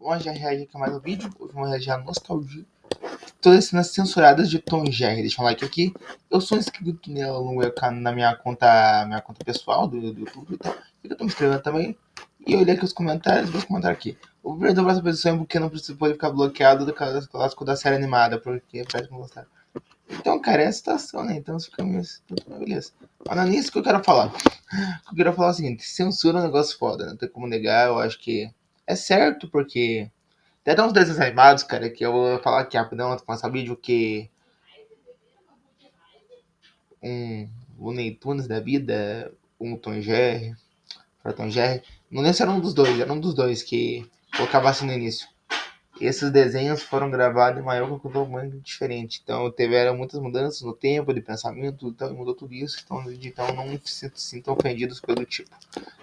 Vamos já reagir aqui mais no vídeo. Vamos reagir a nostalgia. Todas as cenas censuradas de Tom e Jerry. Deixa um like aqui. Eu sou inscrito na minha conta pessoal do YouTube e tal. Eu tô me inscrevendo também. E eu olhei aqui os comentários, vou comentar aqui. O perdão para essa posição é porque não precisa poder ficar bloqueado do clássico da série animada, porque parece que não gostaram. Então, cara, é a situação, né? Então fica beleza. Mas não é nisso que eu quero falar. O que eu quero falar é o seguinte: censura é um negócio foda, não tem como negar. Eu acho que é certo, porque tem até uns desenhos animados, cara, que eu vou falar aqui rapidão antes de começar o vídeo, que um Looney Tunes da vida, um Tom e Jerry, Tom e Jerry, não lembro se era um dos dois que colocava assim no início. Esses desenhos foram gravados em uma época totalmente diferente. Então, tiveram muitas mudanças no tempo, de pensamento, então mudou tudo isso. Então não se sintam ofendidos pelo tipo.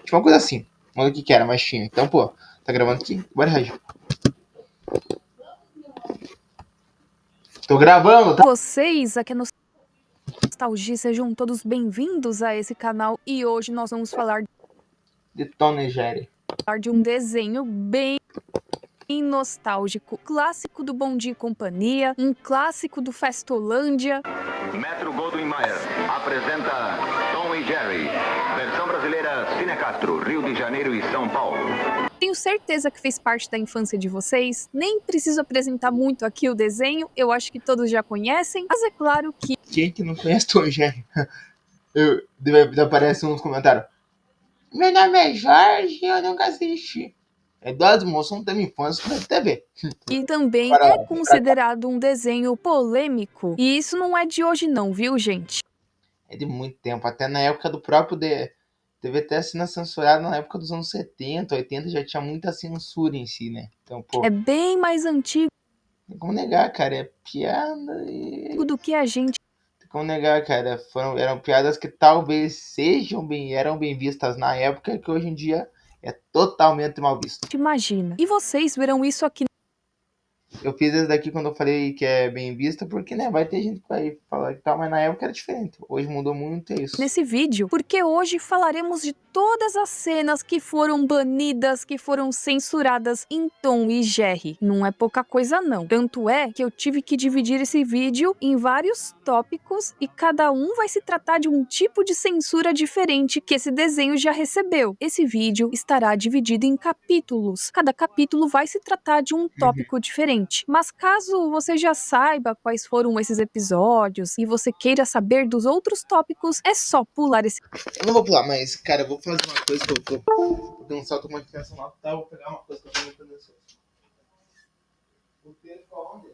Tipo uma coisa assim. Não lembro o que era, mas tinha. Então, pô, tá gravando aqui? Bora reagir. Tô gravando, tá? Vocês aqui no Nostalgia, sejam todos bem-vindos a esse canal. E hoje nós vamos falar De Tom e Jerry. de um desenho bem nostálgico, clássico do Bom Dia e Companhia, um clássico do Festolândia. Metro Goldwyn Mayer apresenta Tom e Jerry, versão brasileira Cine Castro, Rio de Janeiro e São Paulo. Tenho certeza que fez parte da infância de vocês, nem preciso apresentar muito aqui o desenho, eu acho que todos já conhecem, mas é claro que... Quem que não conhece Tom e Jerry? Aparece nos comentários. Meu nome é Jorge e eu nunca assisti. É das moças da minha infância na TV. E também é considerado um desenho polêmico. E isso não é de hoje não, viu, gente? É de muito tempo, até na época do próprio teve até cena censurada na época dos anos 70, 80, já tinha muita censura em si, né? Então, pô, é bem mais antigo tem como negar, cara, é piada e... do que a gente... Tem como negar, cara, eram piadas que talvez eram bem vistas na época, que hoje em dia é totalmente mal visto. imagina. E vocês verão isso aqui Eu fiz esse daqui quando eu falei que é bem vista, porque, né, vai ter gente que vai falar que tal, mas na época era diferente. Hoje mudou muito, é isso. nesse vídeo, porque hoje falaremos de todas as cenas que foram banidas, que foram censuradas em Tom e Jerry. Não é pouca coisa não. Tanto é que eu tive que dividir esse vídeo em vários tópicos e cada um vai se tratar de um tipo de censura diferente que esse desenho já recebeu. Esse vídeo estará dividido em capítulos. Cada capítulo vai se tratar de um tópico diferente. Mas caso você já saiba quais foram esses episódios e você queira saber dos outros tópicos, é só pular esse... Eu não vou pular, mas, cara, eu vou fazer uma coisa que eu tô dando um salto uma criança lá, tá? Eu vou pegar uma coisa que eu tô muito ansioso. O tempo onde?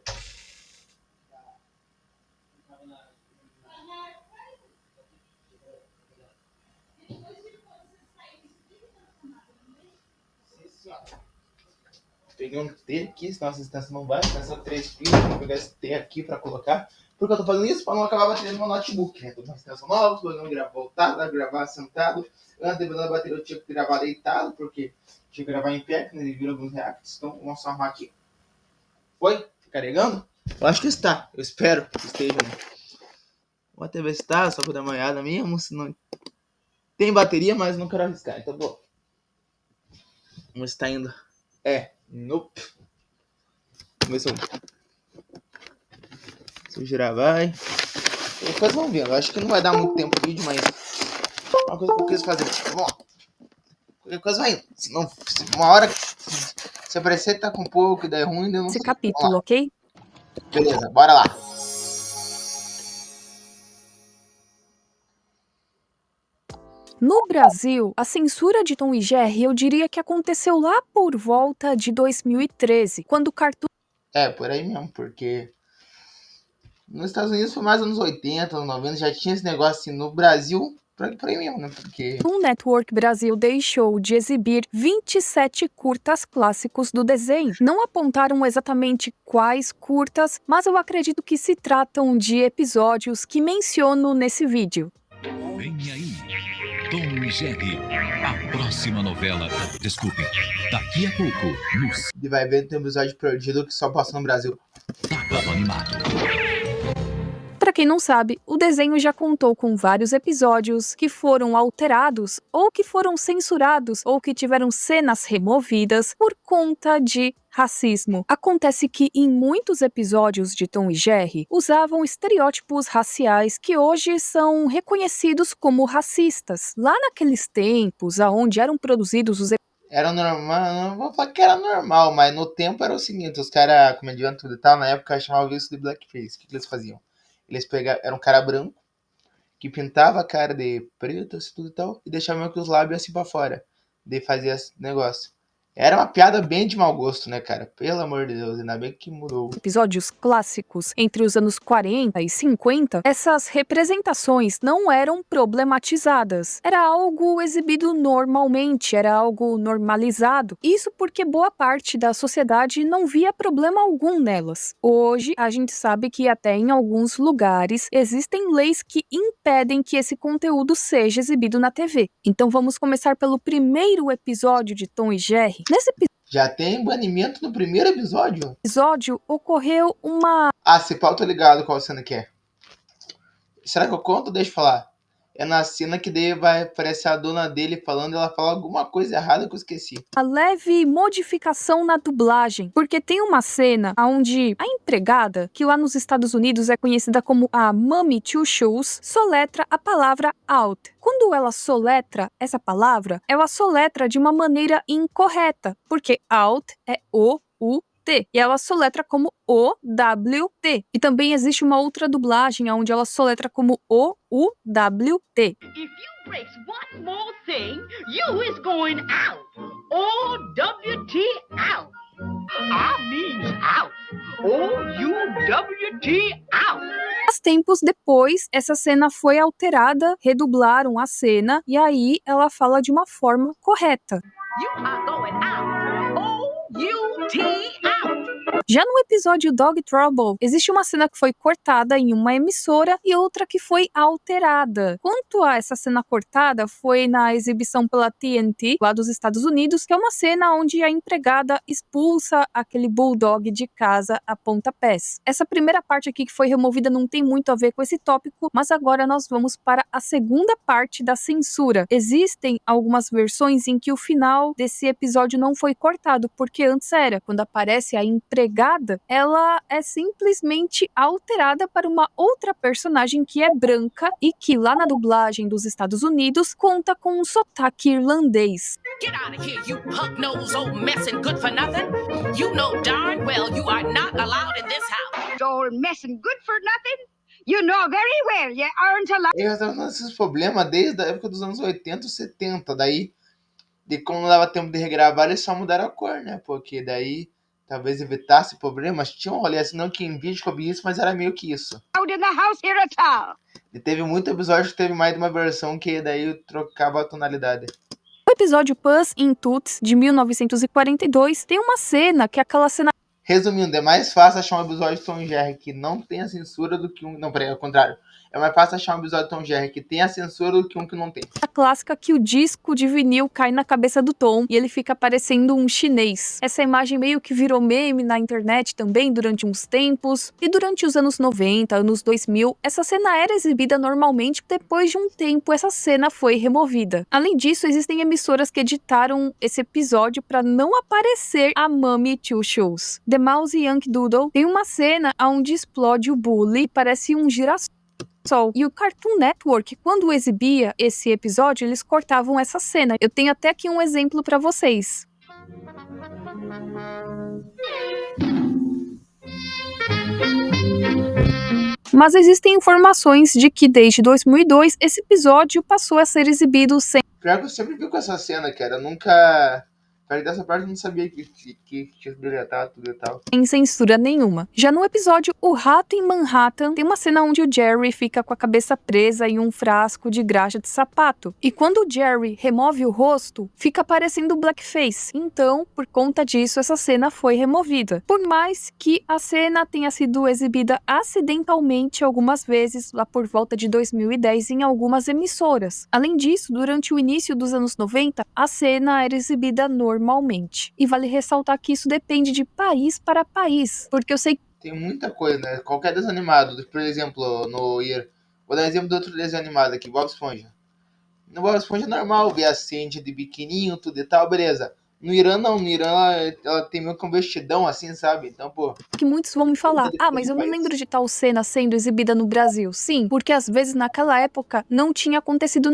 Peguei um T aqui, senão a assistência não vai, nessa 3 pilas, vou pegar esse T aqui pra colocar. Por que eu tô fazendo isso? Pra não acabar a bateria no meu notebook, né? Tô com uma assistência nova, tô não voltar, gravar sentado. Antes de botar a bateria eu tinha que gravar deitado, porque tinha que gravar em pé, que ele vira alguns reacts. Então vamos só arrumar aqui. Foi? Carregando? Eu acho que está. Eu espero que esteja. Vou até ver se está, só pra dar uma olhada mesmo, se não... Tem bateria, mas não quero arriscar, então bom. Vamos ver se tá indo. Nope. Vamos ver se eu girar vai. Depois vamos ver. Eu acho que não vai dar muito tempo o vídeo, mas uma coisa que eu quis fazer. Vamos lá. Qualquer coisa vai indo. Se não, uma hora, se aparecer tá com pouco e der ruim, eu não esse sei. capítulo, ok? Beleza, bora lá. No Brasil, a censura de Tom e Jerry eu diria que aconteceu lá por volta de 2013, quando o Cartoon Por aí mesmo, porque nos Estados Unidos foi mais anos 80, anos 90, já tinha esse negócio assim. No Brasil, por aí mesmo, né? Porque Network Brasil deixou de exibir 27 curtas clássicos do desenho. Não apontaram exatamente quais curtas, mas eu acredito que se tratam de episódios que menciono nesse vídeo. Vem aí, Tom e Jerry, a próxima novela. Desculpe, daqui a pouco, no vai ver, tem um episódio perdido que só passa no Brasil. Sábado Animado. Pra quem não sabe, o desenho já contou com vários episódios que foram alterados, ou que foram censurados, ou que tiveram cenas removidas por conta de racismo. Acontece que em muitos episódios de Tom e Jerry usavam estereótipos raciais que hoje são reconhecidos como racistas. Lá naqueles tempos, onde eram produzidos os Era normal, não vou falar que era normal, mas no tempo era o seguinte, os caras, comediantes tudo e tal, na época chamavam isso de blackface. O que eles faziam? Eles pegavam, era um cara branco, que pintava a cara de preto, assim, tudo e tal, e deixava meio que os lábios assim pra fora. Daí fazia esse negócio. Era uma piada bem de mau gosto, né, cara? Pelo amor de Deus, ainda bem que mudou. episódios clássicos entre os anos 40 e 50, essas representações não eram problematizadas. Era algo exibido normalmente, era algo normalizado. Isso porque boa parte da sociedade não via problema algum nelas. Hoje, a gente sabe que até em alguns lugares existem leis que impedem que esse conteúdo seja exibido na TV. Então vamos começar pelo primeiro episódio de Tom e Jerry. Nesse Já tem banimento no primeiro episódio? episódio ocorreu uma Ah, se pau, tô ligado qual cena que é. Será que eu conto ou deixa eu falar? É na cena que daí vai aparecer a dona dele falando, ela fala alguma coisa errada que eu esqueci. leve modificação na dublagem, porque tem uma cena onde a empregada, que lá nos Estados Unidos é conhecida como a Mommy Two Shoes, soletra a palavra out. Quando ela soletra essa palavra, ela soletra de uma maneira incorreta, porque out é O-U-T, e ela soletra como O-W-T. E também existe uma outra dublagem onde ela soletra como O-U-W-T. If you breaks one more thing, you is going out. O-W-T out. I means out. O-U-W-T out. Mas tempos depois, essa cena foi alterada, redublaram a cena, e aí ela fala de uma forma correta. You are going out. O-U-T out. Já no episódio Dog Trouble, existe uma cena que foi cortada em uma emissora e outra que foi alterada. Quanto a essa cena cortada, foi na exibição pela TNT, lá dos Estados Unidos, que é uma cena onde a empregada expulsa aquele bulldog de casa a pontapés. Essa primeira parte aqui que foi removida não tem muito a ver com esse tópico, mas agora nós vamos para a segunda parte da censura. Existem algumas versões em que o final desse episódio não foi cortado, porque antes era, quando aparece a empregada, ela é simplesmente alterada para uma outra personagem que é branca e que lá na dublagem dos Estados Unidos conta com um sotaque irlandês. Get out of here, you pug-nosed old mess and good for nothing. You know darn well you are not allowed in this house. Old mess and good for nothing? You know very well you aren't allowed. Eu já tava tendo esses problemas desde a época dos anos 80 ou 70. Daí, de como não dava tempo de regravar, eles só mudaram a cor, né? Porque daí talvez evitasse problemas. Tinha um rolê assim, não que em vídeo que eu vi isso, mas era meio que isso. In the house here at all. E teve muito episódio que teve mais de uma versão que daí trocava a tonalidade. No episódio Puss in Boots, de 1942, tem uma cena que é aquela cena Resumindo, é mais fácil achar um episódio de Tom e Jerry que não tem a censura do que um... Não, peraí, ao contrário. É mais fácil achar um episódio de Tom e Jerry que tem a censura do que um que não tem. clássica que o disco de vinil cai na cabeça do Tom e ele fica parecendo um chinês. Essa imagem meio que virou meme na internet também durante uns tempos. E durante os anos 90, anos 2000, essa cena era exibida normalmente. Depois de um tempo, essa cena foi removida. Além disso, existem emissoras que editaram esse episódio para não aparecer a Mommy Two Shoes. The Mouse e Yankee Doodle tem uma cena onde explode o bully e parece um girassol. E o Cartoon Network, quando exibia esse episódio, eles cortavam essa cena. Eu tenho até aqui um exemplo para vocês. Mas existem informações de que desde 2002 esse episódio passou a ser exibido sem Pior que eu sempre vi com essa cena, cara. Eu nunca... Dessa parte eu não sabia que tinha deletado tudo e tal. sem censura nenhuma. Já no episódio O Rato em Manhattan, tem uma cena onde o Jerry fica com a cabeça presa em um frasco de graxa de sapato. E quando o Jerry remove o rosto, fica parecendo blackface. Então, por conta disso, essa cena foi removida. Por mais que a cena tenha sido exibida acidentalmente algumas vezes, lá por volta de 2010, em algumas emissoras. Além disso, durante o início dos anos 90, a cena era exibida normalmente. E vale ressaltar que isso depende de país para país, porque eu sei Tem muita coisa, né? Qualquer desenho animado, por exemplo, vou dar exemplo de outro desenho animado aqui, Bob Esponja. No Bob Esponja é normal ver a Sandy de biquininho, tudo e tal, beleza. No Irã não, no Irã ela tem meio que um vestidão assim, sabe? Então, pô, Que muitos vão me falar, mas eu não lembro de tal cena sendo exibida no Brasil. Sim, porque às vezes naquela época não tinha acontecido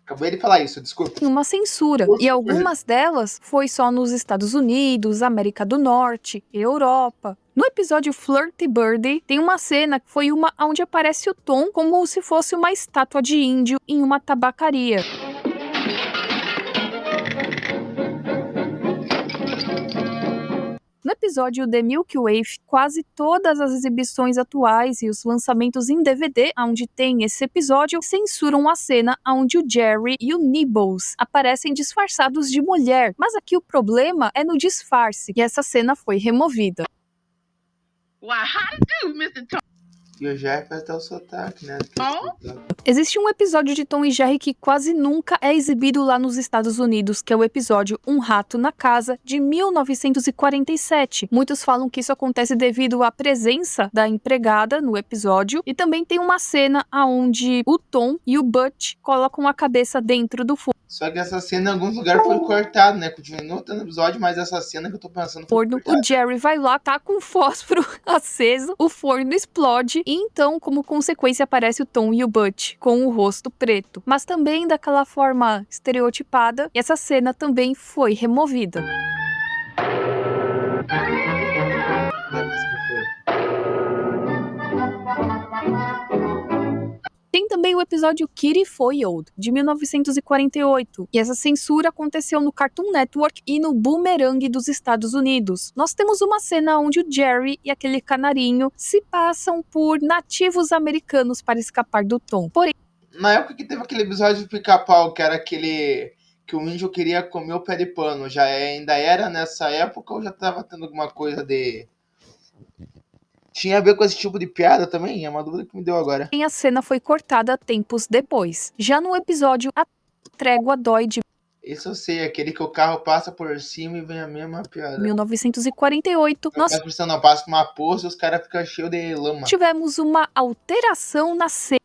acabei de falar isso, desculpa. nenhuma censura. E algumas delas foi só nos Estados Unidos, América do Norte, Europa. No episódio Flirty Birdie, tem uma cena que foi uma onde aparece o Tom como se fosse uma estátua de índio em uma tabacaria. No episódio The Milky Way, quase todas as exibições atuais e os lançamentos em DVD onde tem esse episódio censuram a cena onde o Jerry e o Nibbles aparecem disfarçados de mulher. Mas aqui o problema é no disfarce, e essa cena foi removida. Why, how do, Mr. Tom? E o Jeff faz até o sotaque, né? Existe um episódio de Tom e Jerry que quase nunca é exibido lá nos Estados Unidos, que é o episódio Um Rato na Casa, de 1947. Muitos falam que isso acontece devido à presença da empregada no episódio, e também tem uma cena onde o Tom e o Butch colocam a cabeça dentro do Só que essa cena em alguns lugares foi cortada, né? Continua tendo episódio, mas essa cena que eu tô pensando foi forno. cortada. O Jerry vai lá, tá com fósforo aceso, o forno explode e então, como consequência, aparece o Tom e o Butch com o rosto preto. Mas também daquela forma estereotipada, e essa cena também foi removida. Tem também o episódio Kitty Foiled, de 1948, e essa censura aconteceu no Cartoon Network e no Boomerang dos Estados Unidos. Nós temos uma cena onde o Jerry e aquele canarinho se passam por nativos americanos para escapar do Tom. Porém, Na época que teve aquele episódio do Pica-Pau, que era aquele que o índio queria comer o pé de pano, ainda era nessa época ou já tava tendo alguma coisa de... Tinha a ver com esse tipo de piada também? É uma dúvida que me deu agora. a cena foi cortada tempos depois. Já no episódio A Trégua Dói, de Isso eu sei, aquele que o carro passa por cima e vem a mesma piada. 1948, nós Não, passa por uma poça e os caras ficam cheios de lama. tivemos uma alteração na cena.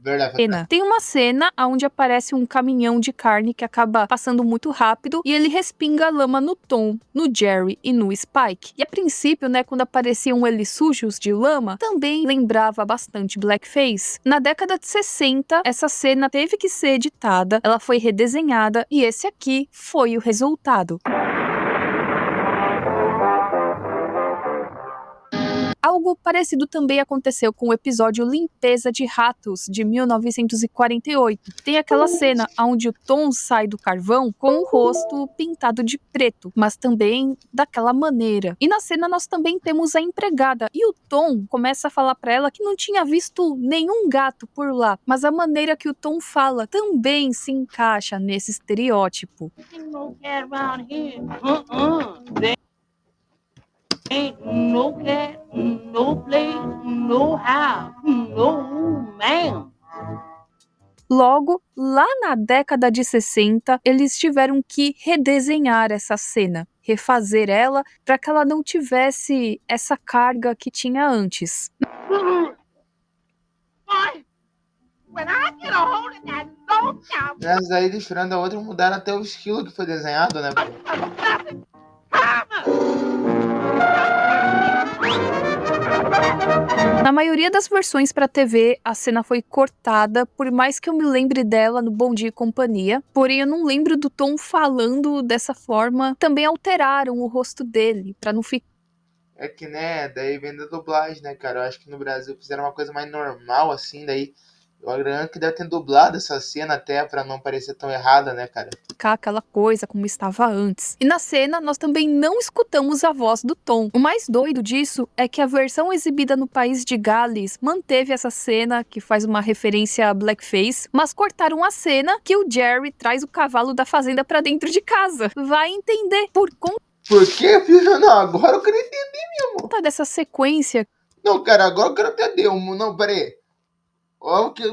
Verdade. Tem uma cena onde aparece um caminhão de carne que acaba passando muito rápido e ele respinga lama no Tom, no Jerry e no Spike. E a princípio, né, quando apareciam eles sujos de lama, também lembrava bastante blackface. Na década de 60, essa cena teve que ser editada, ela foi redesenhada e esse aqui foi o resultado. Algo parecido também aconteceu com o episódio Limpeza de Ratos, de 1948. Tem aquela cena onde o Tom sai do carvão com o rosto pintado de preto, mas também daquela maneira. E na cena nós também temos a empregada, e o Tom começa a falar pra ela que não tinha visto nenhum gato por lá, mas a maneira que o Tom fala também se encaixa nesse estereótipo. No cat around here. There ain't no cat, no place, no house, no man. Logo, lá na década de 60, eles tiveram que redesenhar essa cena, refazer ela para que ela não tivesse essa carga que tinha antes. Boy, when I get a hold of that low down, Mas aí, diferente da outra, mudaram até o estilo que foi desenhado, né? Na maioria das versões para TV, a cena foi cortada, por mais que eu me lembre dela no Bom Dia e Companhia. Porém, eu não lembro do Tom falando dessa forma. Também alteraram o rosto dele, para não ficar. É que, né, daí vem da dublagem, né, cara? Eu acho que no Brasil fizeram uma coisa mais normal, assim, daí eu acredito que deve ter dublado essa cena até pra não parecer tão errada, né, cara? Aquela coisa como estava antes. E na cena, nós também não escutamos a voz do Tom. O mais doido disso é que a versão exibida no país de Gales manteve essa cena, que faz uma referência a blackface, mas cortaram a cena que o Jerry traz o cavalo da fazenda pra dentro de casa. Vai entender por conta Por quê, filho? Não, agora eu quero entender. dessa sequência. Não, cara, agora eu quero entender. Não, peraí.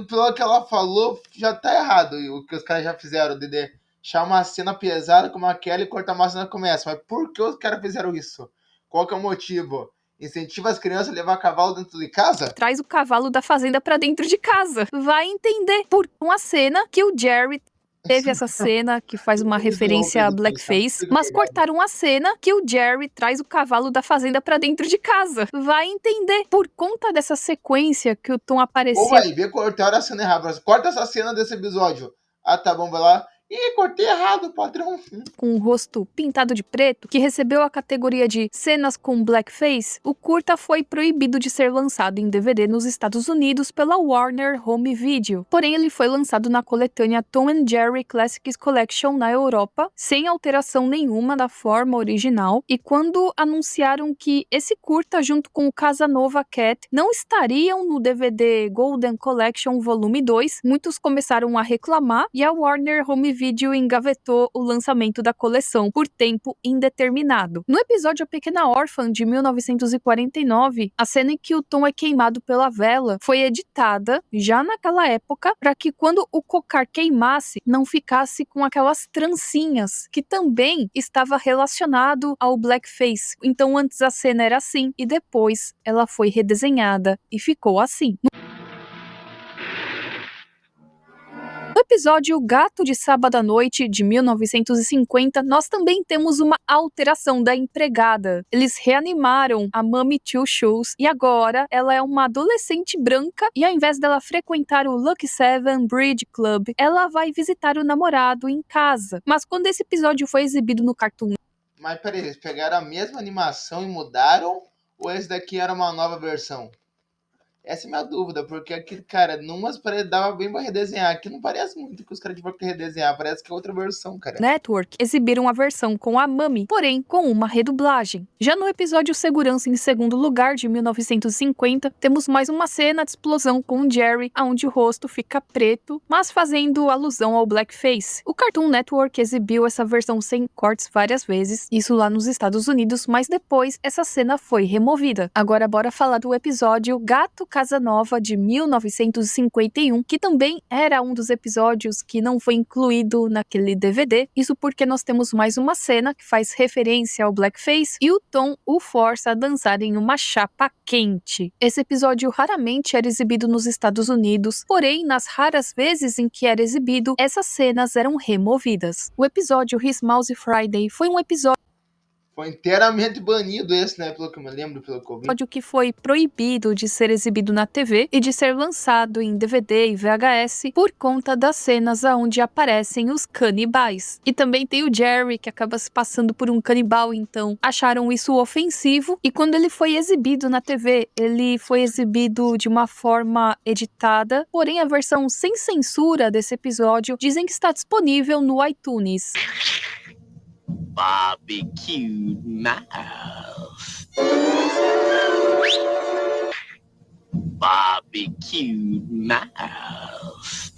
Pelo que ela falou, já tá errado. E o que os caras já fizeram, de deixar uma cena pesada como aquela e cortar uma cena como essa. Mas por que os caras fizeram isso? Qual que é o motivo? Incentiva as crianças a levar cavalo dentro de casa? Traz o cavalo da fazenda pra dentro de casa. Vai entender. Por uma cena que o Jerry teve essa cena que faz uma referência a blackface, mas cortaram a cena que o Jerry traz o cavalo da fazenda pra dentro de casa. Vai entender. Por conta dessa sequência que o Tom Ou aparecia vai ver, cortaram a cena errada. Corta essa cena desse episódio. Ah, tá bom, vai lá. Ih, cortei errado, padrão. com o rosto pintado de preto, que recebeu a categoria de cenas com blackface, o curta foi proibido de ser lançado em DVD nos Estados Unidos pela Warner Home Video. Porém, ele foi lançado na coletânea Tom and Jerry Classics Collection na Europa, sem alteração nenhuma da forma original, e quando anunciaram que esse curta, junto com o Casanova Cat, não estariam no DVD Golden Collection Volume 2, muitos começaram a reclamar e a Warner Home Video engavetou o lançamento da coleção por tempo indeterminado. No episódio A Pequena Órfã, de 1949, a cena em que o Tom é queimado pela vela foi editada, já naquela época, para que quando o cocar queimasse, não ficasse com aquelas trancinhas, que também estava relacionado ao blackface. Então antes a cena era assim, e depois ela foi redesenhada e ficou assim. No episódio Gato de Sábado à Noite, de 1950, nós também temos uma alteração da empregada. Eles reanimaram a Mummy Two Shoes e agora ela é uma adolescente branca e ao invés dela frequentar o Lucky Seven Bridge Club, ela vai visitar o namorado em casa. Mas quando esse episódio foi exibido no Cartoon Mas peraí, eles pegaram a mesma animação e mudaram? Ou esse daqui era uma nova versão? Essa é a minha dúvida, porque aqui, cara, numas dava bem pra redesenhar. Aqui não parece muito que os caras tiveram que redesenhar, parece que é outra versão, cara. Network exibiram a versão com a Mummy, porém com uma redublagem. Já no episódio Segurança em Segundo Lugar, de 1950, temos mais uma cena de explosão com o Jerry, onde o rosto fica preto, mas fazendo alusão ao blackface. O Cartoon Network exibiu essa versão sem cortes várias vezes, isso lá nos Estados Unidos, mas depois essa cena foi removida. Agora bora falar do episódio Gato Casanova, de 1951, que também era um dos episódios que não foi incluído naquele DVD, isso porque nós temos mais uma cena que faz referência ao blackface e o Tom o força a dançar em uma chapa quente. Esse episódio raramente era exibido nos Estados Unidos, porém, nas raras vezes em que era exibido, essas cenas eram removidas. O episódio His Mouse Friday foi um episódio Foi inteiramente banido esse, né? Pelo que eu me lembro, pelo que eu vi. que foi proibido de ser exibido na TV e de ser lançado em DVD e VHS por conta das cenas onde aparecem os canibais. E também tem o Jerry, que acaba se passando por um canibal, então acharam isso ofensivo, e quando ele foi exibido na TV, ele foi exibido de uma forma editada, porém a versão sem censura desse episódio dizem que está disponível no iTunes. Barbecue mouse. Barbecue mouse.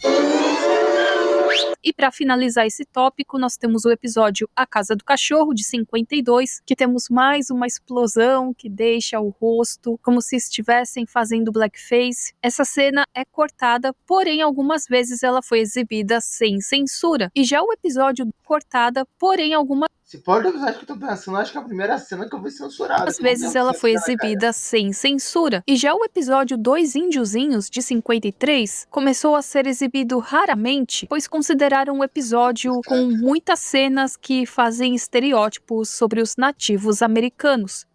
E para finalizar esse tópico, nós temos o episódio A Casa do Cachorro, de 52, que temos mais uma explosão que deixa o rosto como se estivessem fazendo blackface. Essa cena é cortada, porém algumas vezes ela foi exibida sem censura. E já o episódio cortada, porém algumas Se for do episódio que eu tô pensando, acho que é a primeira cena que eu vi censurada. Às vezes ela foi exibida sem censura. E já o episódio Dois Índiozinhos, de 53, começou a ser exibido raramente, pois consideraram um episódio com muitas cenas que fazem estereótipos sobre os nativos americanos.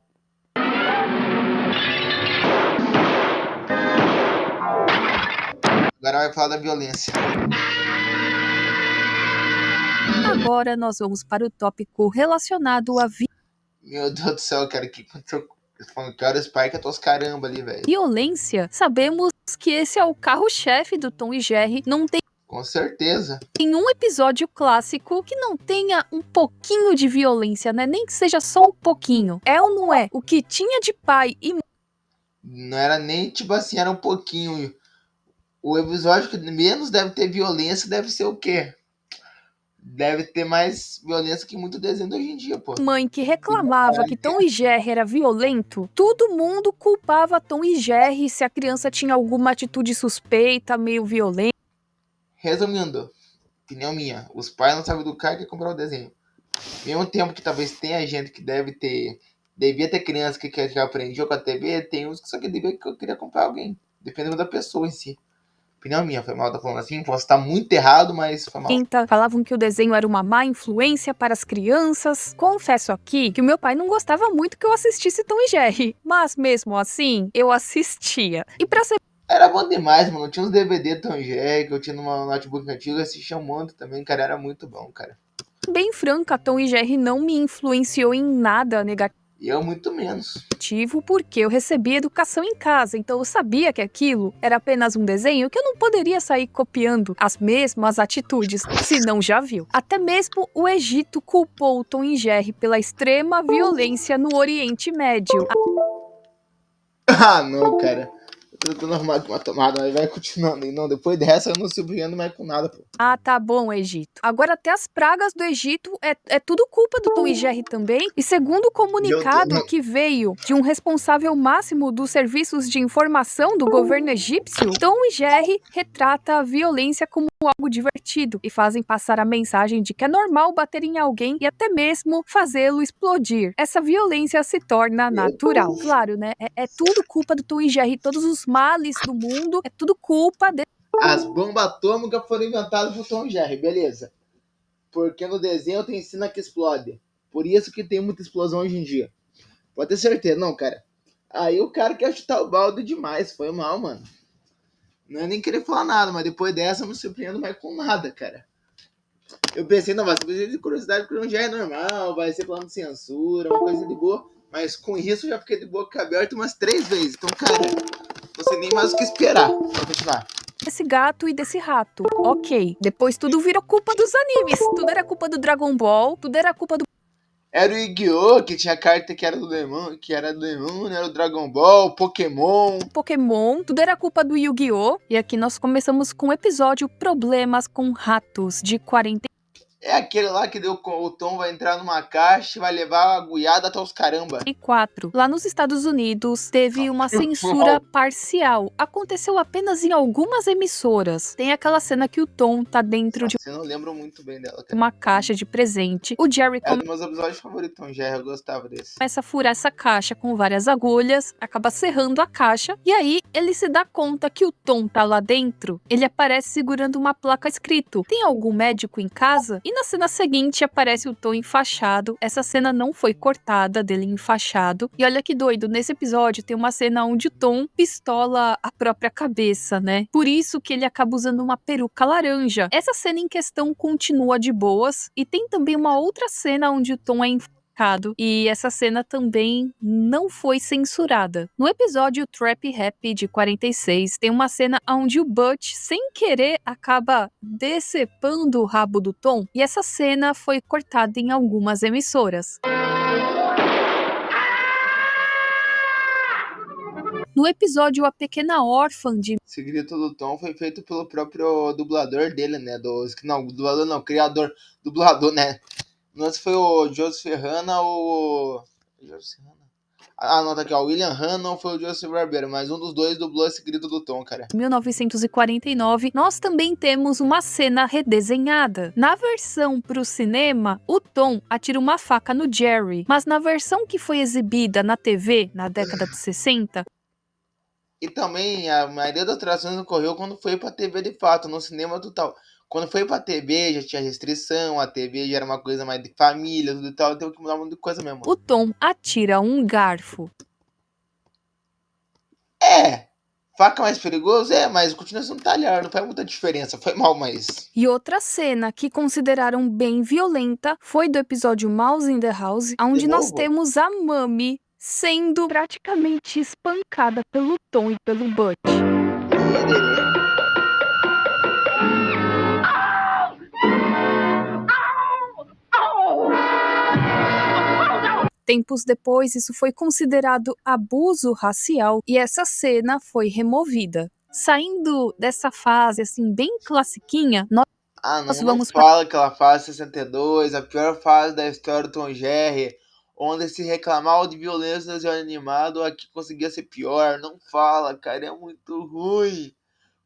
Agora vai falar da violência. Agora nós vamos para o tópico relacionado à Meu Deus do céu, cara, que cara, o Spike é tos caramba ali, velho. violência. Sabemos que esse é o carro-chefe do Tom e Jerry. Não tem Com certeza. um episódio clássico que não tenha um pouquinho de violência, né? Nem que seja só um pouquinho. É ou não é? O que tinha de pai e Não era nem, tipo assim, era um pouquinho. O episódio que menos deve ter violência deve ser o quê? Deve ter mais violência que muito desenho de hoje em dia, pô. mãe que reclamava que Tom e Jerry era violento, todo mundo culpava Tom e Jerry se a criança tinha alguma atitude suspeita, meio violenta. Resumindo, opinião minha, os pais não sabem educar e quer comprar o desenho. Ao mesmo tempo que talvez tenha gente que deve ter Devia ter criança que aprendia com a TV, tem uns que só que devia que eu queria comprar alguém. Dependendo da pessoa em si. Opinião minha, foi mal, tá falando assim? Posso estar muito errado, mas foi mal. Falavam que o desenho era uma má influência para as crianças. Confesso aqui que o meu pai não gostava muito que eu assistisse Tom e Jerry, mas mesmo assim, eu assistia. E pra ser Era bom demais, mano. Tinha uns DVD Tom e Jerry que eu tinha numa notebook antiga, assistia um monte também, cara. Era muito bom, cara. bem franca, Tom e Jerry não me influenciou em nada negativo. E eu muito menos. Porque eu recebi educação em casa, então eu sabia que aquilo era apenas um desenho que eu não poderia sair copiando as mesmas atitudes, se não já viu. Até mesmo o Egito culpou Tom e Jerry pela extrema violência no Oriente Médio. Ah, não, cara. Eu tô normal com uma tomada, mas vai continuando. E não, depois dessa eu não surpreendo mais com nada, pô. Ah, tá bom, Egito. Agora até as pragas do Egito é tudo culpa do Tom e Jerry também. E segundo o comunicado que veio de um responsável máximo dos serviços de informação do governo egípcio, Tom e Jerry retrata a violência como algo divertido e fazem passar a mensagem de que é normal bater em alguém e até mesmo fazê-lo explodir. Essa violência se torna natural. Claro, né? É tudo culpa do Tom e Jerry. Todos os males do mundo é tudo culpa de... As bombas atômicas foram inventadas por Tom e Jerry, beleza. Porque no desenho tem cena que explode. Por isso que tem muita explosão hoje em dia. Pode ter certeza, não, cara. Aí o cara quer chutar o balde demais. Foi mal, mano. Não é nem querer falar nada, mas depois dessa eu não me surpreendo mais com nada, cara. Eu pensei, não, vai ser de curiosidade porque não já é normal, vai ser plano de censura, uma coisa de boa. Mas com isso eu já fiquei de boca aberta umas 3 vezes. Então, cara, não sei nem mais o que esperar. Vou continuar. Desse gato e desse rato. Ok. Depois tudo virou culpa dos animes. Tudo era culpa do Dragon Ball, tudo era culpa do... Era o Yu-Gi-Oh! Que tinha carta que era do demônio, era o Dragon Ball, Pokémon. Tudo era culpa do Yu-Gi-Oh! E aqui nós começamos com o episódio Problemas com Ratos, de 40. É aquele lá que deu o Tom vai entrar numa caixa e vai levar a agulhada até os caramba. 4. Lá nos Estados Unidos, teve uma censura parcial. Aconteceu apenas em algumas emissoras. Tem aquela cena que o Tom tá dentro de Você não lembra muito bem dela, cara. uma caixa de presente. O Jerry É um dos meus episódios favoritos, Tom Jerry, eu gostava desse. começa a furar essa caixa com várias agulhas, acaba serrando a caixa, e aí ele se dá conta que o Tom tá lá dentro. Ele aparece segurando uma placa escrito: tem algum médico em casa? E na cena seguinte aparece o Tom enfaixado. Essa cena não foi cortada dele enfaixado. E olha que doido, nesse episódio tem uma cena onde o Tom pistola a própria cabeça, né? Por isso que ele acaba usando uma peruca laranja. Essa cena em questão continua de boas. E tem também uma outra cena onde o Tom é e essa cena também não foi censurada. No episódio Trap Rap de 46, tem uma cena onde o Butch, sem querer, acaba decepando o rabo do Tom, e essa cena foi cortada em algumas emissoras. No episódio A Pequena Órfã de... Esse grito do Tom foi feito pelo próprio dublador dele, né? Não, dublador não, criador. Dublador, né? Nossa, foi o Joseph Hanna, não, tá aqui, ó. O William Hanna foi o Joseph Barbeiro, mas um dos dois dublou esse grito do Tom, cara. Em 1949, nós também temos uma cena redesenhada. Na versão pro cinema, o Tom atira uma faca no Jerry, mas na versão que foi exibida na TV, na década de 60... E também a maioria das atrações ocorreu quando foi pra TV de fato, no cinema total. Quando foi pra TV já tinha restrição, a TV já era uma coisa mais de família, tudo e tal, teve que mudar muita coisa mesmo. O Tom atira um garfo. Faca mais perigoso? Mas continua sendo talhar, não faz muita diferença, foi mal, mas... E outra cena que consideraram bem violenta foi do episódio Mouse in the House, onde nós temos a Mami sendo praticamente espancada pelo Tom e pelo Butch. Tempos depois, isso foi considerado abuso racial e essa cena foi removida. Saindo dessa fase, assim, bem classiquinha, nós vamos fala aquela fase 62, a pior fase da história do Tom Jerry, onde se reclamava de violência no desenho animado, aqui conseguia ser pior. Não fala, cara, é muito ruim.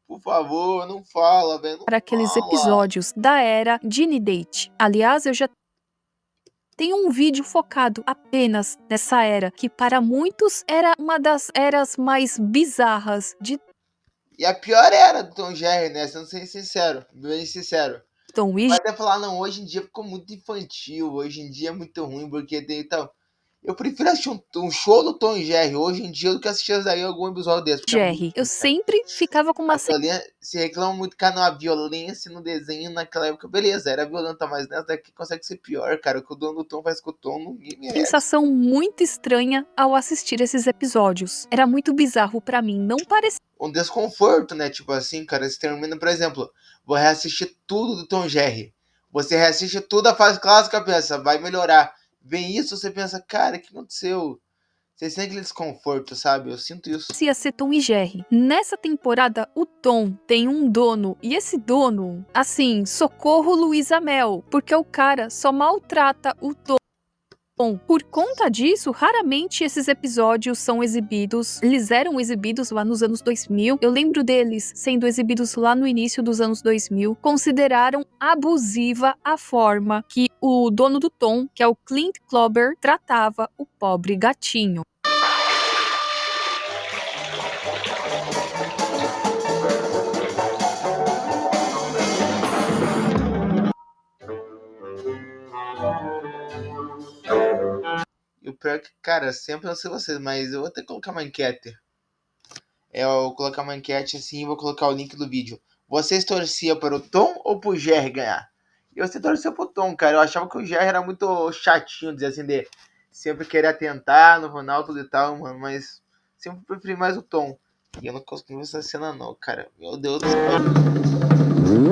Por favor, não fala, velho. Para aqueles episódios da era Ginny Date. Aliás, eu já tem um vídeo focado apenas nessa era, que para muitos era uma das eras mais bizarras de E a pior era do Tom e Jerry, né? Sendo sincero, bem sincero. Tom e Vai até falar, não, hoje em dia ficou muito infantil, hoje em dia é muito ruim, porque tem então. Eu prefiro assistir um show do Tom e Jerry hoje em dia do que assistir daí algum episódio desse. porque é muito Jerry. ruim, Eu cara. sempre ficava com uma Se reclama muito que não há violência no desenho naquela época, beleza, era violenta, mas nessa daqui consegue ser pior, cara. O que o dono do Tom faz com o Tom, ninguém merece. sensação muito estranha ao assistir esses episódios. Era muito bizarro pra mim, não parecia Um desconforto, né? Tipo assim, cara, você termina, por exemplo, vou reassistir tudo do Tom e Jerry. Você reassiste tudo a fase clássica, pensa, vai melhorar. Vem isso, você pensa, cara, o que aconteceu? Você sente aquele desconforto, sabe? Eu sinto isso. ser Tom e Jerry. Nessa temporada, o Tom tem um dono, e esse dono, assim, socorro Luísa Mel, porque o cara só maltrata o Tom. Por conta disso, raramente esses episódios são exibidos. Eles eram exibidos lá nos anos 2000. Eu lembro deles sendo exibidos lá no início dos anos 2000. Consideraram abusiva a forma que o dono do Tom, que é o Clint Clobber, tratava o pobre gatinho. E o pior é que, cara, sempre não sei vocês, mas eu vou ter que colocar uma enquete. Eu vou colocar uma enquete assim e vou colocar o link do vídeo. Vocês torciam para o Tom ou pro Jerry ganhar? Eu sempre torcia pro Tom, cara. Eu achava que o Jerry era muito chatinho, dizer assim, de sempre querer atentar no Ronaldo e tal, mano, mas sempre preferi mais o Tom. E eu não consegui ver essa cena não, cara. Meu Deus do céu.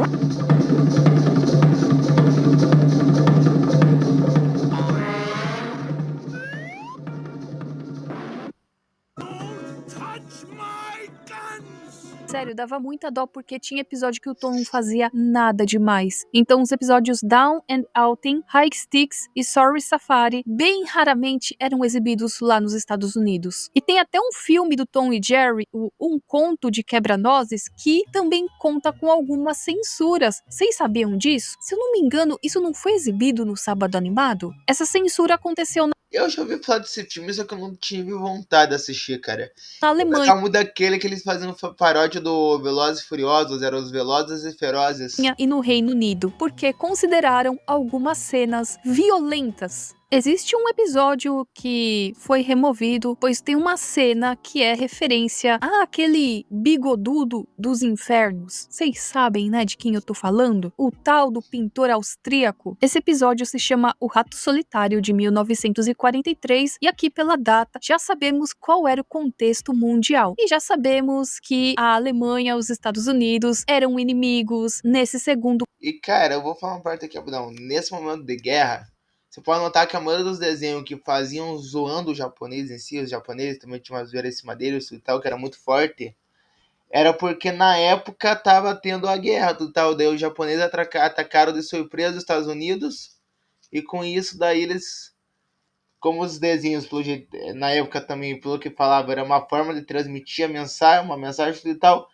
Sério, dava muita dó porque tinha episódio que o Tom não fazia nada demais. Então os episódios Down and Outing, High Sticks e Sorry Safari bem raramente eram exibidos lá nos Estados Unidos. E tem até um filme do Tom e Jerry, Um Conto de Quebra-Nozes, que também conta com algumas censuras. Vocês sabiam disso? Se eu não me engano, isso não foi exibido no Sábado Animado? Essa censura aconteceu Eu já ouvi falar desse filme, só que eu não tive vontade de assistir, cara. na Eu Alemanha gostava muito daquele que eles faziam paródia do Velozes e Furiosos, eram os Velozes e Ferozes. e no Reino Unido, porque consideraram algumas cenas violentas. Existe um episódio que foi removido, pois tem uma cena que é referência àquele bigodudo dos infernos. Vocês sabem, né, de quem eu tô falando? O tal do pintor austríaco. Esse episódio se chama O Rato Solitário, de 1943, e aqui pela data já sabemos qual era o contexto mundial. E já sabemos que a Alemanha e os Estados Unidos eram inimigos nesse segundo. E, cara, eu vou falar uma parte aqui, rapidão. Nesse momento de guerra, você pode notar que a maioria dos desenhos que faziam zoando os japoneses em si, os japoneses também tinham umas veias em cima deles e tal, que era muito forte, era porque na época tava tendo a guerra do tal, daí os japoneses atacaram de surpresa os Estados Unidos, e com isso daí eles, como os desenhos, na época também, pelo que falava, era uma forma de transmitir uma mensagem e tal,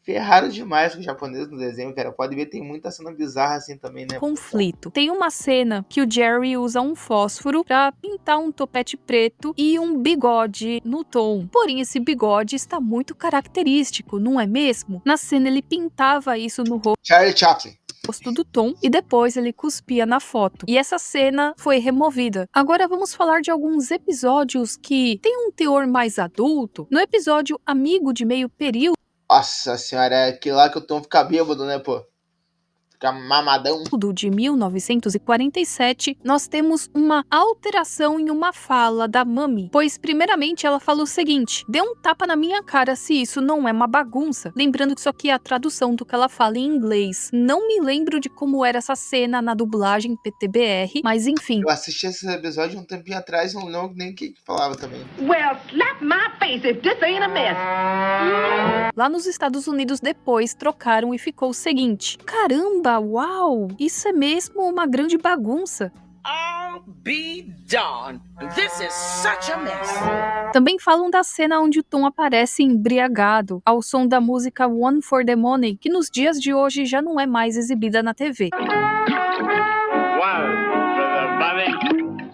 ferraram demais com os japoneses no desenho, cara. Pode ver, tem muita cena bizarra assim também, né? Conflito. Tem uma cena que o Jerry usa um fósforo pra pintar um topete preto e um bigode no Tom. Porém, esse bigode está muito característico, não é mesmo? Na cena ele pintava isso no Charlie Chaplin. rosto do Tom e depois ele cuspia na foto. E essa cena foi removida. Agora vamos falar de alguns episódios que têm um teor mais adulto. No episódio Amigo de Meio Período, Nossa senhora, é aquilo lá que o Tom fica bêbado, né, pô? Fica mamadão. de 1947, nós temos uma alteração em uma fala da Mami, pois primeiramente ela fala o seguinte: dê um tapa na minha cara se isso não é uma bagunça. Lembrando que isso aqui é a tradução do que ela fala em inglês. Não me lembro de como era essa cena na dublagem PTBR, mas enfim. Eu assisti esse episódio um tempinho atrás, não lembro nem o que falava também. Well, slap my face if this ain't a mess. Lá nos Estados Unidos depois trocaram e ficou o seguinte: caramba, uau, isso é mesmo uma grande bagunça. I'll be darned. This is such a mess. Também falam da cena onde o Tom aparece embriagado, ao som da música One for the Money, que nos dias de hoje já não é mais exibida na TV. One for the money.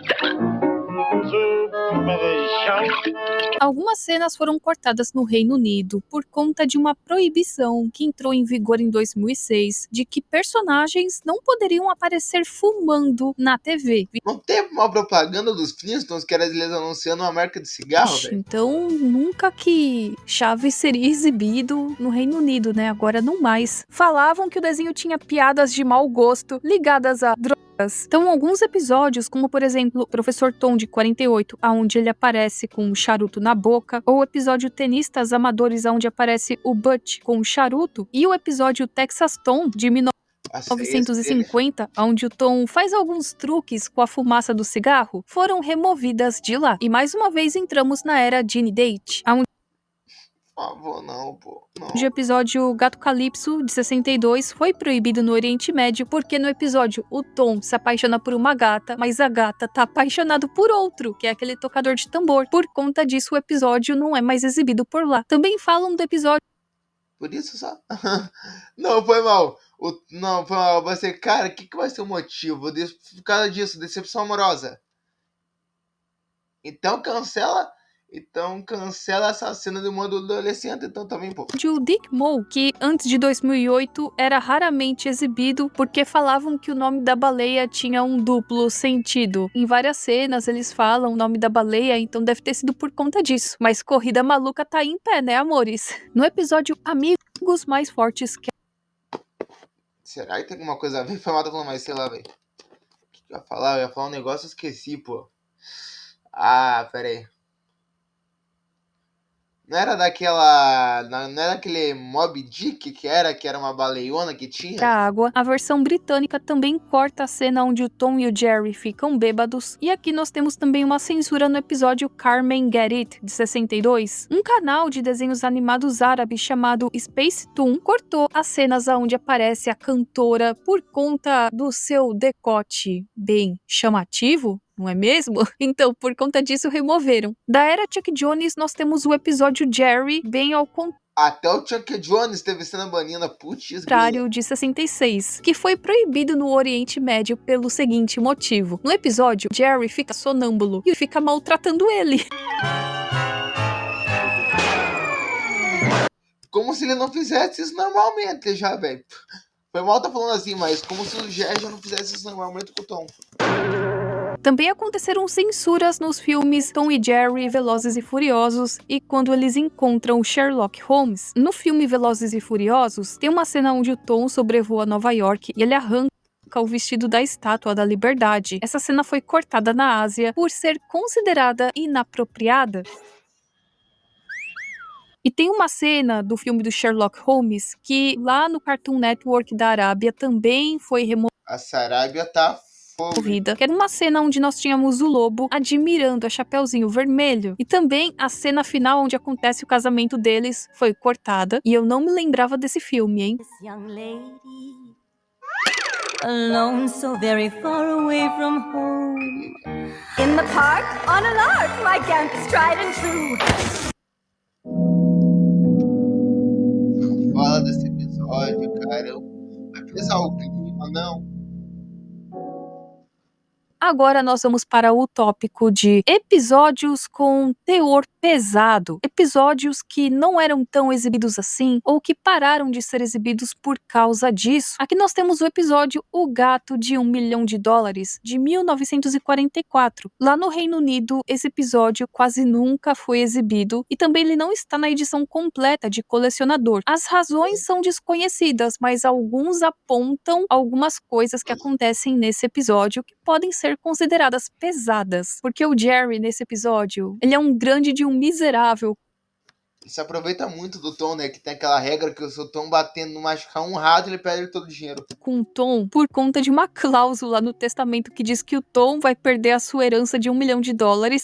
Algumas cenas foram cortadas no Reino Unido por conta de uma proibição que entrou em vigor em 2006 de que personagens não poderiam aparecer fumando na TV. Não teve uma propaganda dos Flintstones que era eles anunciando uma marca de cigarro, velho? Então, nunca que Chaves seria exibido no Reino Unido, né? Agora não mais. Falavam que o desenho tinha piadas de mau gosto ligadas a drogas. Então, alguns episódios, como por exemplo, o Professor Tom de 48, onde ele aparece com um charuto na boca, ou o episódio Tenistas Amadores, onde aparece o Butch com um charuto, e o episódio Texas Tom de 1950, onde o Tom faz alguns truques com a fumaça do cigarro, foram removidas de lá. E mais uma vez entramos na era Gene Date, onde Por favor, não, pô. Não. o episódio Gato Calypso, de 62, foi proibido no Oriente Médio porque no episódio o Tom se apaixona por uma gata, mas a gata tá apaixonada por outro, que é aquele tocador de tambor. Por conta disso, o episódio não é mais exibido por lá. Também falam do episódio... Por isso só? Não, foi mal. Não, foi mal. Vai ser, cara, o que vai ser o motivo? Por causa disso, decepção amorosa. Então cancela essa cena do mundo adolescente, então também, pô. O Dick Moe, que antes de 2008 era raramente exibido porque falavam que o nome da baleia tinha um duplo sentido. Em várias cenas eles falam o nome da baleia, então deve ter sido por conta disso. Mas Corrida Maluca tá em pé, né, amores? No episódio Amigos Mais Fortes que... Será que tem alguma coisa a ver? Foi mal, tô falando, mas sei lá, velho. O que eu ia falar? Eu ia falar um negócio e esqueci, pô. Ah, pera aí. Não era daquele Moby Dick que era uma baleiona que tinha? a água. A versão britânica também corta a cena onde o Tom e o Jerry ficam bêbados. E aqui nós temos também uma censura no episódio Carmen Get It, de 62. Um canal de desenhos animados árabe chamado Space Toon cortou as cenas onde aparece a cantora por conta do seu decote bem chamativo. Não é mesmo? Então, por conta disso, removeram. Da era Chuck Jones, nós temos o episódio Jerry, bem ao Até o Chuck Jones teve cena banina, putz, contrário, de 66, que foi proibido no Oriente Médio pelo seguinte motivo. No episódio, Jerry fica sonâmbulo e fica maltratando ele. Como se ele não fizesse isso normalmente já, velho. Foi mal tá falando assim, mas como se o Jerry já não fizesse isso normalmente com o Tom. Também aconteceram censuras nos filmes Tom e Jerry, Velozes e Furiosos e quando eles encontram Sherlock Holmes. No filme Velozes e Furiosos, tem uma cena onde o Tom sobrevoa Nova York e ele arranca o vestido da Estátua da Liberdade. Essa cena foi cortada na Ásia por ser considerada inapropriada. E tem uma cena do filme do Sherlock Holmes que lá no Cartoon Network da Arábia também foi removida. A Sarabia tá Que era uma cena onde nós tínhamos o lobo admirando a Chapeuzinho Vermelho. E também a cena final onde acontece o casamento deles foi cortada. E eu não me lembrava desse filme, hein? Young lady, alone so very far away from home. In the park, on a lark, my camp is tried and true. Fala desse episódio, cara. Vai pesar o clima, não? Agora nós vamos para o tópico de episódios com teor pesado. Episódios que não eram tão exibidos assim ou que pararam de ser exibidos por causa disso. Aqui nós temos o episódio O Gato de $1 Milhão, de 1944. Lá no Reino Unido, esse episódio quase nunca foi exibido e também ele não está na edição completa de colecionador. As razões são desconhecidas, mas alguns apontam algumas coisas que acontecem nesse episódio que podem ser consideradas pesadas, porque o Jerry nesse episódio, ele é um grande de um miserável. Ele se aproveita muito do Tom, né? Que tem aquela regra que se o Tom batendo, machucar um rato, ele perde todo o dinheiro. Com o Tom, por conta de uma cláusula no testamento que diz que o Tom vai perder a sua herança de $1 milhão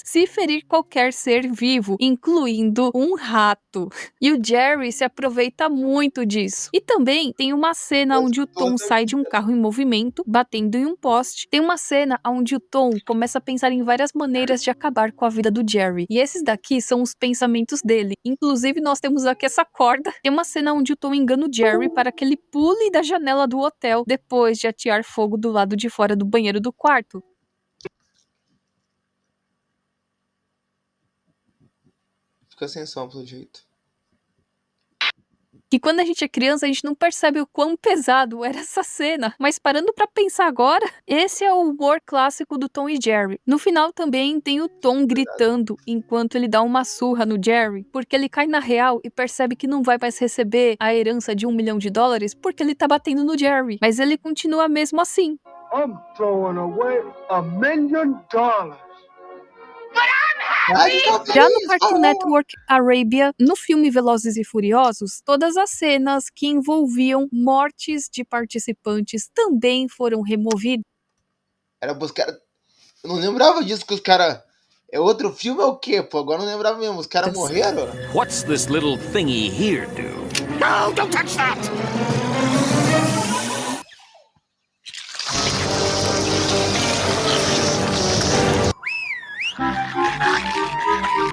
se ferir qualquer ser vivo, incluindo um rato. E o Jerry se aproveita muito disso. E também tem uma cena onde o Tom sai de um carro em movimento, batendo em um poste. Tem uma cena onde o Tom começa a pensar em várias maneiras de acabar com a vida do Jerry. E esses daqui são os pensamentos dele. Inclusive, nós temos aqui essa corda. Tem uma cena onde o Tom engana o Jerry para que ele pule da janela do hotel depois de atear fogo do lado de fora do banheiro do quarto. Fica sem som, pelo jeito. Que quando a gente é criança, a gente não percebe o quão pesado era essa cena. Mas parando pra pensar agora, esse é o humor clássico do Tom e Jerry. No final também tem o Tom gritando enquanto ele dá uma surra no Jerry, porque ele cai na real e percebe que não vai mais receber a herança de $1 milhão porque ele tá batendo no Jerry. Mas ele continua mesmo assim. I'm throwing away $1 million. Já no Cartoon Network Arabia, no filme Velozes e Furiosos, todas as cenas que envolviam mortes de participantes também foram removidas. Era os caras. Eu não lembrava disso, que os caras. É outro filme ou o quê, pô? Agora eu não lembrava mesmo. Os caras morreram? What's this little thingy here do? No, don't touch that!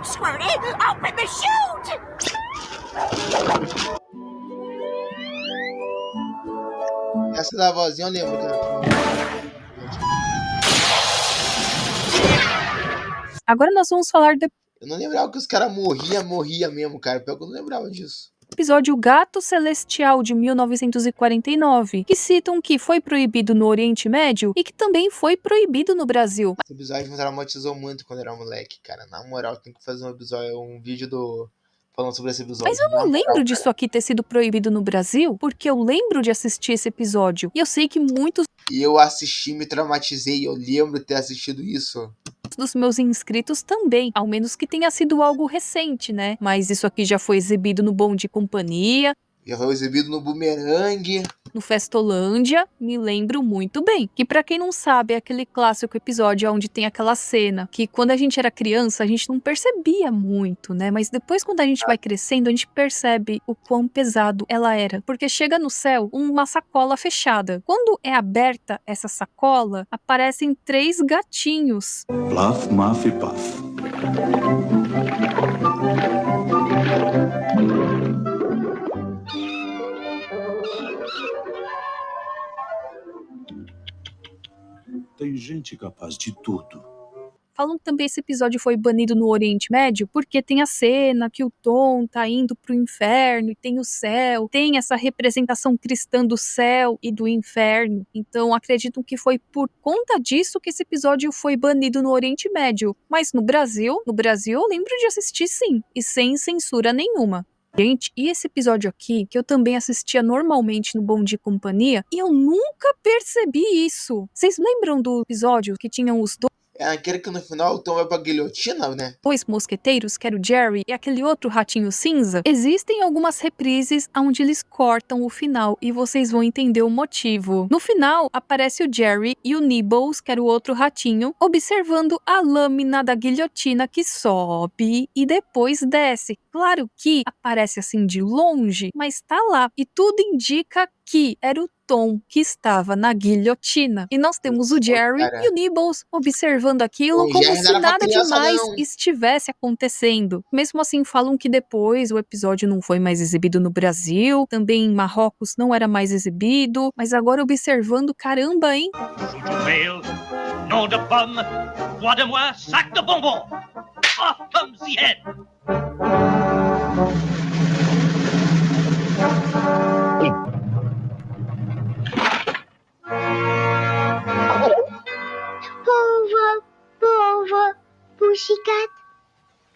Squirty, open the chute! Essa da vozinha eu lembro. Agora nós vamos falar do Eu não lembrava que os caras morria mesmo, cara. Pior que eu não lembrava disso. episódio Gato Celestial de 1949, que citam que foi proibido no Oriente Médio e que também foi proibido no Brasil. Esse episódio me traumatizou muito quando eu era moleque, cara. Na moral, tem que fazer um vídeo falando sobre esse episódio. Mas eu não lembro disso aqui ter sido proibido no Brasil, porque eu lembro de assistir esse episódio. E eu sei que muitos E eu assisti, me traumatizei. Eu lembro de ter assistido isso. dos meus inscritos também, ao menos que tenha sido algo recente, né? Mas isso aqui já foi exibido no Bom de Companhia, Já foi exibido no Boomerang. no Festolândia, me lembro muito bem. Que pra quem não sabe, é aquele clássico episódio onde tem aquela cena que quando a gente era criança, a gente não percebia muito, né? Mas depois quando a gente vai crescendo, a gente percebe o quão pesado ela era. Porque chega no céu uma sacola fechada. Quando é aberta essa sacola, aparecem 3 gatinhos. Fluff, Muff e Puff. Tem gente capaz de tudo. Falam que também esse episódio foi banido no Oriente Médio porque tem a cena que o Tom tá indo pro inferno e tem o céu, tem essa representação cristã do céu e do inferno. Então acreditam que foi por conta disso que esse episódio foi banido no Oriente Médio. Mas no Brasil eu lembro de assistir sim, e sem censura nenhuma. Gente, e esse episódio aqui, que eu também assistia normalmente no Bom de Companhia, e eu nunca percebi isso. Vocês lembram do episódio que tinham os É aquele que no final o Tom vai pra guilhotina, né? 2 mosqueteiros, que era o Jerry e aquele outro ratinho cinza? Existem algumas reprises onde eles cortam o final e vocês vão entender o motivo. No final, aparece o Jerry e o Nibbles, que era o outro ratinho, observando a lâmina da guilhotina que sobe e depois desce. Claro que aparece assim de longe, mas tá lá. E tudo indica que era o Tom que estava na guilhotina. E nós temos o Jerry e o Nibbles observando aquilo como se nada demais estivesse acontecendo. Mesmo assim, falam que depois o episódio não foi mais exibido no Brasil, também em Marrocos não era mais exibido, mas agora observando, caramba, hein? Nom de pomme, roi de moi, sac de bonbons. Off comes the head. Pauvre Pussycat,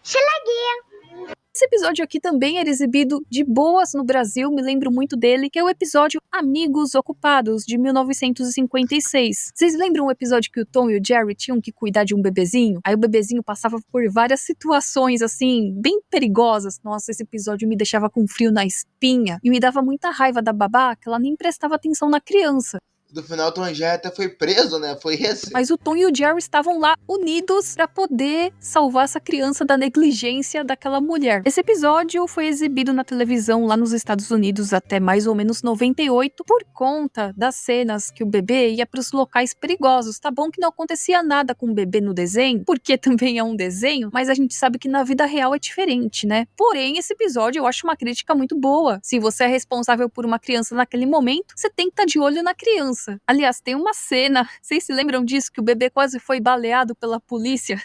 c'est la guerre. Esse episódio aqui também era exibido de boas no Brasil, me lembro muito dele, que é o episódio Amigos Ocupados, de 1956. Vocês lembram o episódio que o Tom e o Jerry tinham que cuidar de um bebezinho? Aí o bebezinho passava por várias situações, assim, bem perigosas. Nossa, esse episódio me deixava com frio na espinha e me dava muita raiva da babá, que ela nem prestava atenção na criança. No final, o Tom e Jerry até foi preso, né? Foi esse. Mas o Tom e o Jerry estavam lá unidos para poder salvar essa criança da negligência daquela mulher. Esse episódio foi exibido na televisão lá nos Estados Unidos até mais ou menos 98 por conta das cenas que o bebê ia para os locais perigosos. Tá bom que não acontecia nada com o bebê no desenho, porque também é um desenho, mas a gente sabe que na vida real é diferente, né? Porém, esse episódio eu acho uma crítica muito boa. Se você é responsável por uma criança naquele momento, você tem que estar de olho na criança. Aliás, tem uma cena, vocês se lembram disso, que o bebê quase foi baleado pela polícia?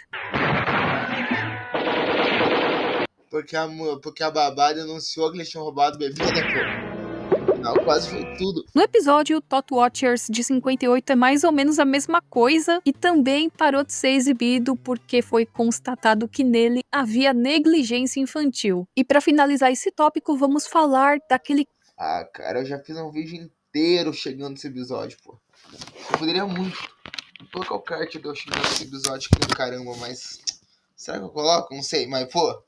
porque a babá denunciou que eles tinham roubado bebida, pô. Não, quase foi tudo. No episódio, Tot Watchers de 58 é mais ou menos a mesma coisa e também parou de ser exibido porque foi constatado que nele havia negligência infantil. E para finalizar esse tópico, vamos falar daquele... Ah, cara, eu já fiz um vídeo inteiro chegando nesse episódio, pô. Eu poderia muito colocar o kart do eu chegando nesse episódio aqui no caramba, mas... Será que eu coloco? Não sei, mas, pô...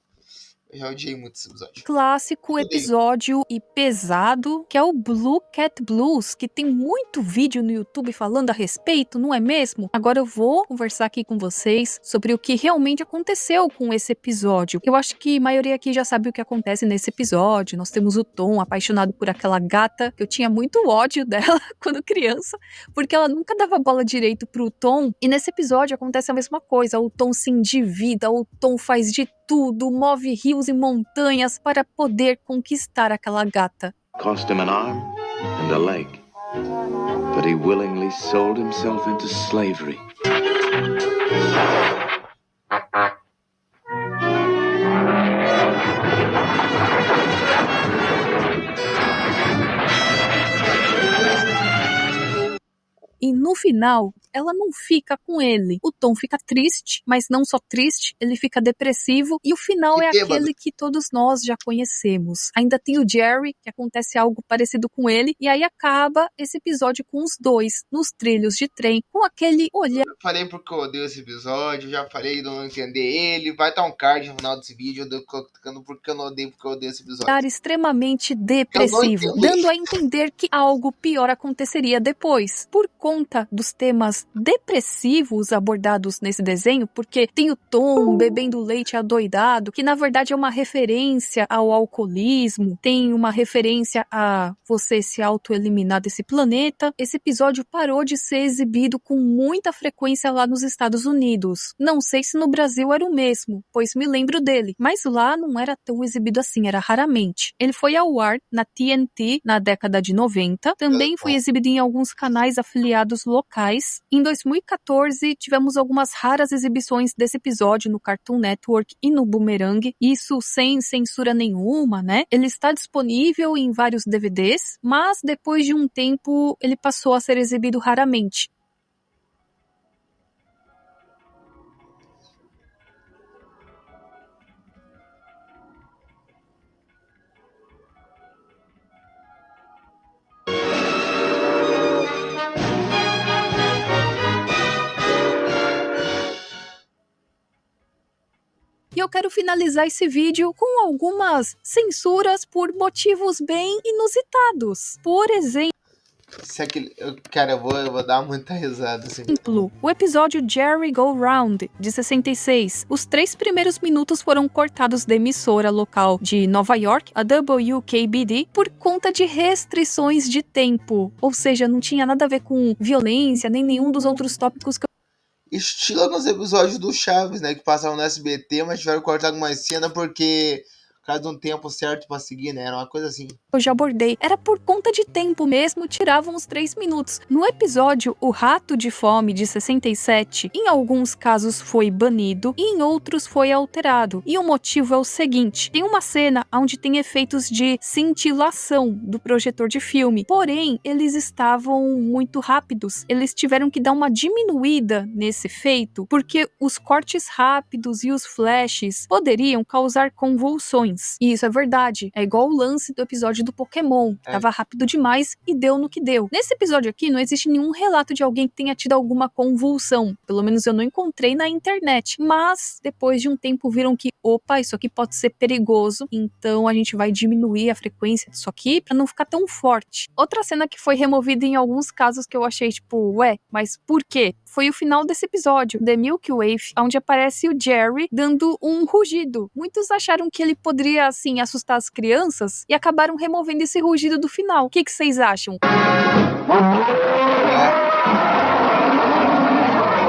Eu já odiei muito esse episódio. Clássico episódio e pesado, que é o Blue Cat Blues, que tem muito vídeo no YouTube falando a respeito, não é mesmo? Agora eu vou conversar aqui com vocês sobre o que realmente aconteceu com esse episódio. Eu acho que a maioria aqui já sabe o que acontece nesse episódio. Nós temos o Tom apaixonado por aquela gata, que eu tinha muito ódio dela quando criança, porque ela nunca dava bola direito pro Tom. E nesse episódio acontece a mesma coisa. O Tom se endivida, o Tom faz de tudo, move rios e montanhas para poder conquistar aquela gata. Cost him an arm and a leg, but he willingly sold himself into slavery. E no final, ela não fica com ele. O Tom fica triste, mas não só triste, ele fica depressivo. E o final é aquele que todos nós já conhecemos. Ainda tem o Jerry, que acontece algo parecido com ele. E aí acaba esse episódio com os dois nos trilhos de trem, com aquele olhar... Eu falei porque eu odeio esse episódio, já falei de não entender ele. Vai estar um card no final desse vídeo, eu colocando porque eu não odeio, porque eu odeio esse episódio. Olhar extremamente depressivo, dando a entender que algo pior aconteceria depois. Por conta dos temas depressivos abordados nesse desenho, porque tem o Tom bebendo leite adoidado, que na verdade é uma referência ao alcoolismo, tem uma referência a você se autoeliminar desse planeta. Esse episódio parou de ser exibido com muita frequência lá nos Estados Unidos. Não sei se no Brasil era o mesmo, pois me lembro dele, mas lá não era tão exibido assim, era raramente. Ele foi ao ar na TNT na década de 90, também foi exibido em alguns canais afiliados locais. Em 2014, tivemos algumas raras exibições desse episódio no Cartoon Network e no Boomerang, isso sem censura nenhuma, né? Ele está disponível em vários DVDs, mas depois de um tempo ele passou a ser exibido raramente. E eu quero finalizar esse vídeo com algumas censuras por motivos bem inusitados. Por exemplo... Cara, eu vou dar muita risada assim. O episódio Jerry Go Round, de 66. Os 3 primeiros minutos foram cortados da emissora local de Nova York, a WKBD, por conta de restrições de tempo. Ou seja, não tinha nada a ver com violência, nem nenhum dos outros tópicos que estilo nos episódios do Chaves, né? Que passavam no SBT, mas tiveram que cortar algumas cenas porque... por causa de um tempo certo pra seguir, né? Era uma coisa assim. Eu já abordei. Era por conta de tempo mesmo, tiravam os 3 minutos. No episódio O Rato de Fome, de 67, em alguns casos foi banido e em outros foi alterado. E o motivo é o seguinte. Tem uma cena onde tem efeitos de cintilação do projetor de filme. Porém, eles estavam muito rápidos. Eles tiveram que dar uma diminuída nesse efeito, porque os cortes rápidos e os flashes poderiam causar convulsões. E isso é verdade. É igual o lance do episódio do Pokémon. Tava rápido demais e deu no que deu. Nesse episódio aqui, não existe nenhum relato de alguém que tenha tido alguma convulsão. Pelo menos eu não encontrei na internet. Mas, depois de um tempo, viram que, opa, isso aqui pode ser perigoso. Então, a gente vai diminuir a frequência disso aqui pra não ficar tão forte. Outra cena que foi removida em alguns casos que eu achei, tipo, ué, mas por quê? Foi o final desse episódio, The Milky Way, onde aparece o Jerry dando um rugido. Muitos acharam que ele poderia, assim, assustar as crianças e acabaram removendo esse rugido do final. O que vocês acham?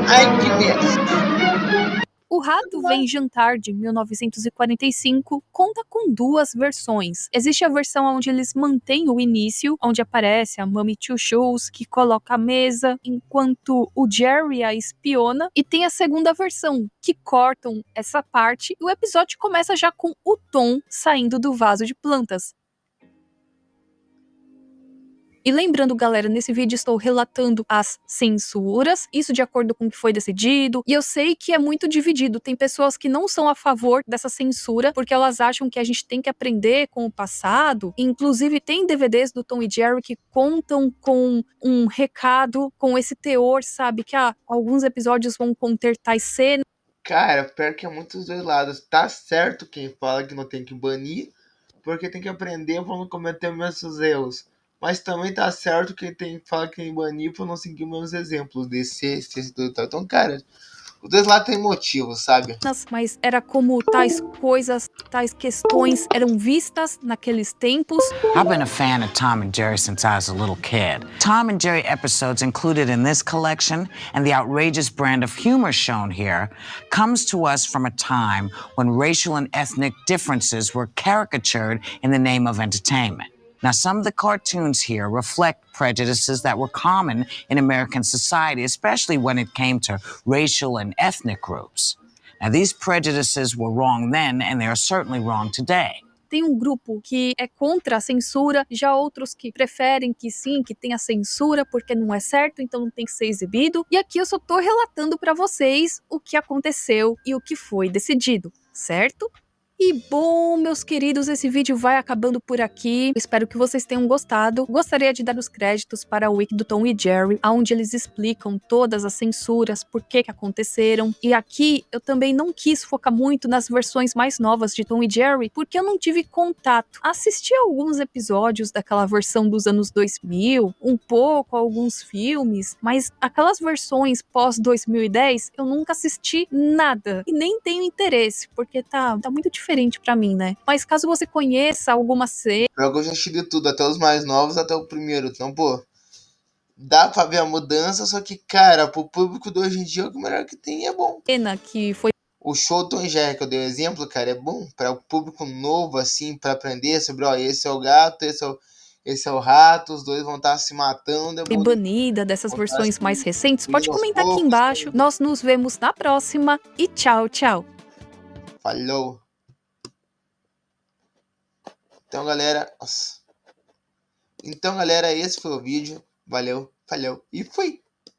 Ai, que merda. O Rato Vem Jantar, de 1945, conta com 2 versões. Existe a versão onde eles mantêm o início, onde aparece a Mummy Two Shoes, que coloca a mesa, enquanto o Jerry a espiona, e tem a segunda versão, que cortam essa parte, e o episódio começa já com o Tom saindo do vaso de plantas. E lembrando, galera, nesse vídeo estou relatando as censuras, isso de acordo com o que foi decidido, e eu sei que é muito dividido, tem pessoas que não são a favor dessa censura, porque elas acham que a gente tem que aprender com o passado, inclusive tem DVDs do Tom e Jerry que contam com um recado, com esse teor, sabe, que alguns episódios vão conter tais cenas. Cara, pior que é muito dos dois lados. Tá certo quem fala que não tem que banir, porque tem que aprender pra não cometer os mesmos erros. Mas também tá certo quem fala que tem que banir pra não seguir os meus exemplos desse tudo. Então, cara, os dois lados têm motivos, sabe? Mas era como tais coisas, tais questões eram vistas naqueles tempos. I've been a fan of Tom and Jerry since I was a little kid. Tom and Jerry episodes included in this collection and the outrageous brand of humor shown here comes to us from a time when racial and ethnic differences were caricatured in the name of entertainment. Now, some of the cartoons here reflect prejudices that were common in American society, especially when it came to racial and ethnic groups. Now, these prejudices were wrong then, and they are certainly wrong today. Tem um grupo que é contra a censura, já outros que preferem que sim, que tenha censura, porque não é certo, então não tem que ser exibido. E aqui eu só tô relatando para vocês o que aconteceu e o que foi decidido, certo? E bom, meus queridos, esse vídeo vai acabando por aqui. Espero que vocês tenham gostado. Gostaria de dar os créditos para o wiki do Tom e Jerry, onde eles explicam todas as censuras, por que aconteceram. E aqui eu também não quis focar muito nas versões mais novas de Tom e Jerry, porque eu não tive contato. Assisti alguns episódios daquela versão dos anos 2000, um pouco, alguns filmes, mas aquelas versões pós-2010 eu nunca assisti nada. E nem tenho interesse, porque tá muito diferente pra mim, né? Mas caso você conheça alguma série... Eu já assisti de tudo, até os mais novos, até o primeiro. Então, pô, dá pra ver a mudança, só que, cara, pro público de hoje em dia, o melhor que tem é bom. Que foi... O show Tom e Jerry que eu dei o exemplo, cara, é bom para o público novo, assim, para aprender sobre, ó, esse é o gato, esse é o rato, os dois vão estar se matando. E banida dessas versões mais recentes, pode comentar aqui embaixo. Nós nos vemos na próxima e tchau, tchau. Falou. Então, galera, esse foi o vídeo. Valeu, falhou e fui!